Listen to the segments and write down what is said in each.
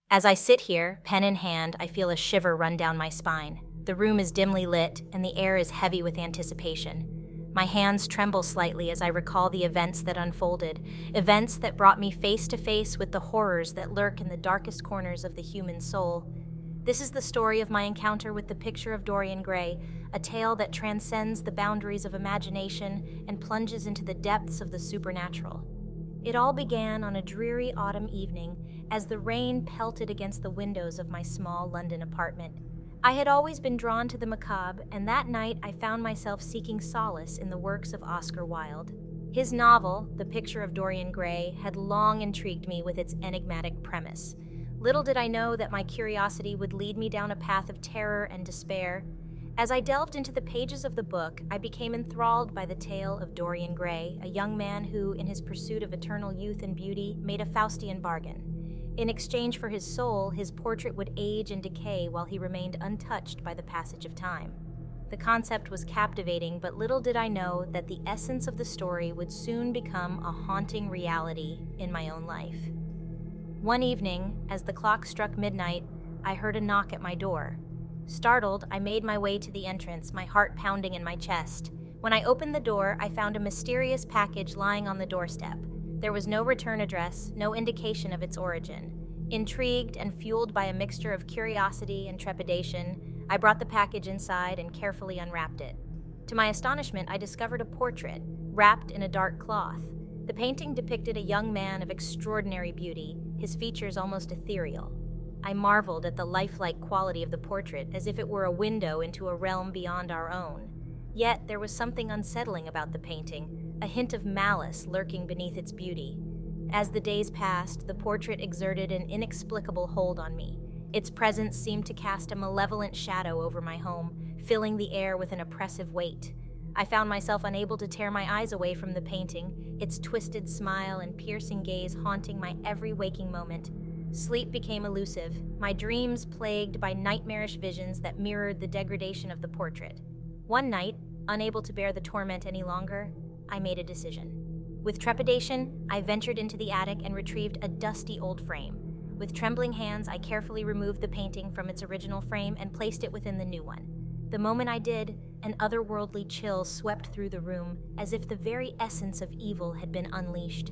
As I sit here, pen in hand, I feel a shiver run down my spine. The room is dimly lit, and the air is heavy with anticipation. My hands tremble slightly as I recall the events that unfolded, events that brought me face to face with the horrors that lurk in the darkest corners of the human soul. This is the story of my encounter with the Picture of Dorian Gray, a tale that transcends the boundaries of imagination and plunges into the depths of the supernatural. It all began on a dreary autumn evening as the rain pelted against the windows of my small London apartment. I had always been drawn to the macabre, and that night I found myself seeking solace in the works of Oscar Wilde. His novel, The Picture of Dorian Gray, had long intrigued me with its enigmatic premise. Little did I know that my curiosity would lead me down a path of terror and despair. As I delved into the pages of the book, I became enthralled by the tale of Dorian Gray, a young man who, in his pursuit of eternal youth and beauty, made a Faustian bargain. In exchange for his soul, his portrait would age and decay while he remained untouched by the passage of time. The concept was captivating, but little did I know that the essence of the story would soon become a haunting reality in my own life. One evening, as the clock struck midnight, I heard a knock at my door. Startled, I made my way to the entrance, my heart pounding in my chest. When I opened the door, I found a mysterious package lying on the doorstep. There was no return address, no indication of its origin. Intrigued and fueled by a mixture of curiosity and trepidation, I brought the package inside and carefully unwrapped it. To my astonishment, I discovered a portrait, wrapped in a dark cloth. The painting depicted a young man of extraordinary beauty, his features almost ethereal. I marveled at the lifelike quality of the portrait, as if it were a window into a realm beyond our own. Yet there was something unsettling about the painting, a hint of malice lurking beneath its beauty. As the days passed, the portrait exerted an inexplicable hold on me. Its presence seemed to cast a malevolent shadow over my home, filling the air with an oppressive weight. I found myself unable to tear my eyes away from the painting, its twisted smile and piercing gaze haunting my every waking moment. Sleep became elusive, my dreams plagued by nightmarish visions that mirrored the degradation of the portrait. One night, unable to bear the torment any longer, I made a decision. With trepidation, I ventured into the attic and retrieved a dusty old frame. With trembling hands, I carefully removed the painting from its original frame and placed it within the new one. The moment I did, an otherworldly chill swept through the room, as if the very essence of evil had been unleashed.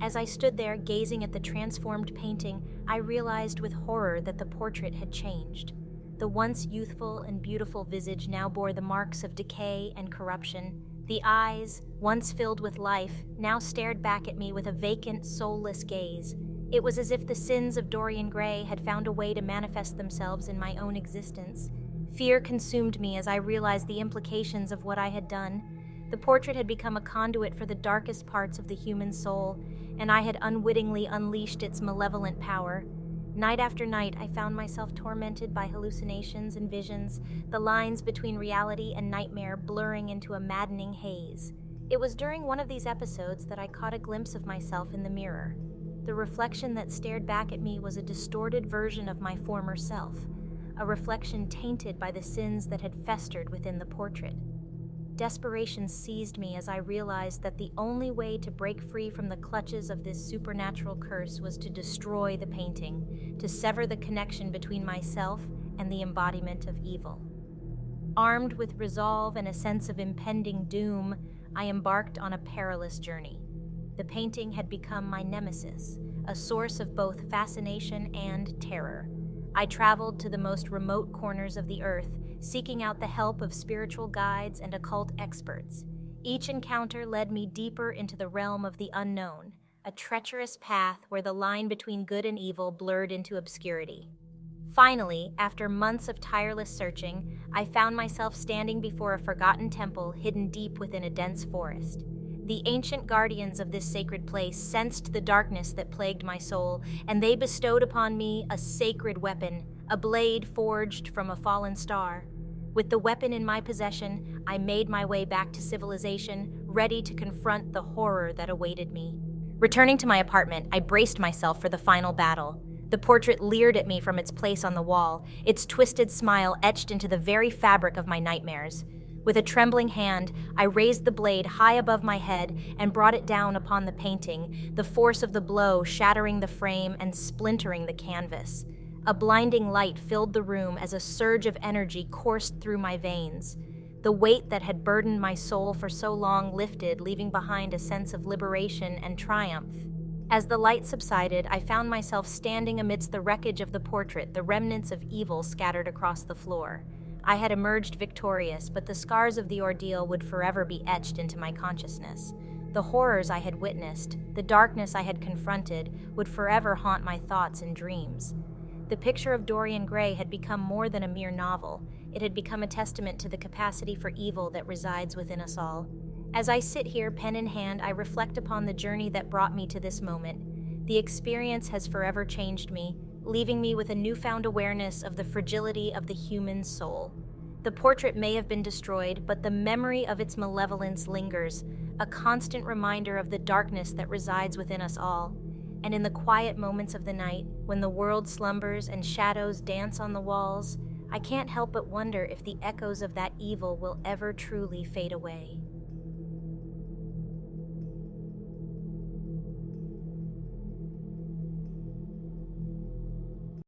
As I stood there gazing at the transformed painting, I realized with horror that the portrait had changed. The once youthful and beautiful visage now bore the marks of decay and corruption. The eyes, once filled with life, now stared back at me with a vacant, soulless gaze. It was as if the sins of Dorian Gray had found a way to manifest themselves in my own existence. Fear consumed me as I realized the implications of what I had done. The portrait had become a conduit for the darkest parts of the human soul, and I had unwittingly unleashed its malevolent power. Night after night, I found myself tormented by hallucinations and visions, the lines between reality and nightmare blurring into a maddening haze. It was during one of these episodes that I caught a glimpse of myself in the mirror. The reflection that stared back at me was a distorted version of my former self, a reflection tainted by the sins that had festered within the portrait. Desperation seized me as I realized that the only way to break free from the clutches of this supernatural curse was to destroy the painting, to sever the connection between myself and the embodiment of evil. Armed with resolve and a sense of impending doom, I embarked on a perilous journey. The painting had become my nemesis, a source of both fascination and terror. I traveled to the most remote corners of the earth, seeking out the help of spiritual guides and occult experts. Each encounter led me deeper into the realm of the unknown, a treacherous path where the line between good and evil blurred into obscurity. Finally, after months of tireless searching, I found myself standing before a forgotten temple hidden deep within a dense forest. The ancient guardians of this sacred place sensed the darkness that plagued my soul, and they bestowed upon me a sacred weapon, a blade forged from a fallen star. With the weapon in my possession, I made my way back to civilization, ready to confront the horror that awaited me. Returning to my apartment, I braced myself for the final battle. The portrait leered at me from its place on the wall, its twisted smile etched into the very fabric of my nightmares. With a trembling hand, I raised the blade high above my head and brought it down upon the painting, the force of the blow shattering the frame and splintering the canvas. A blinding light filled the room as a surge of energy coursed through my veins. The weight that had burdened my soul for so long lifted, leaving behind a sense of liberation and triumph. As the light subsided, I found myself standing amidst the wreckage of the portrait, the remnants of evil scattered across the floor. I had emerged victorious, but the scars of the ordeal would forever be etched into my consciousness. The horrors I had witnessed, the darkness I had confronted, would forever haunt my thoughts and dreams. The Picture of Dorian Gray had become more than a mere novel. It had become a testament to the capacity for evil that resides within us all. As I sit here, pen in hand, I reflect upon the journey that brought me to this moment. The experience has forever changed me, leaving me with a newfound awareness of the fragility of the human soul. The portrait may have been destroyed, but the memory of its malevolence lingers, a constant reminder of the darkness that resides within us all. And in the quiet moments of the night, when the world slumbers and shadows dance on the walls, I can't help but wonder if the echoes of that evil will ever truly fade away.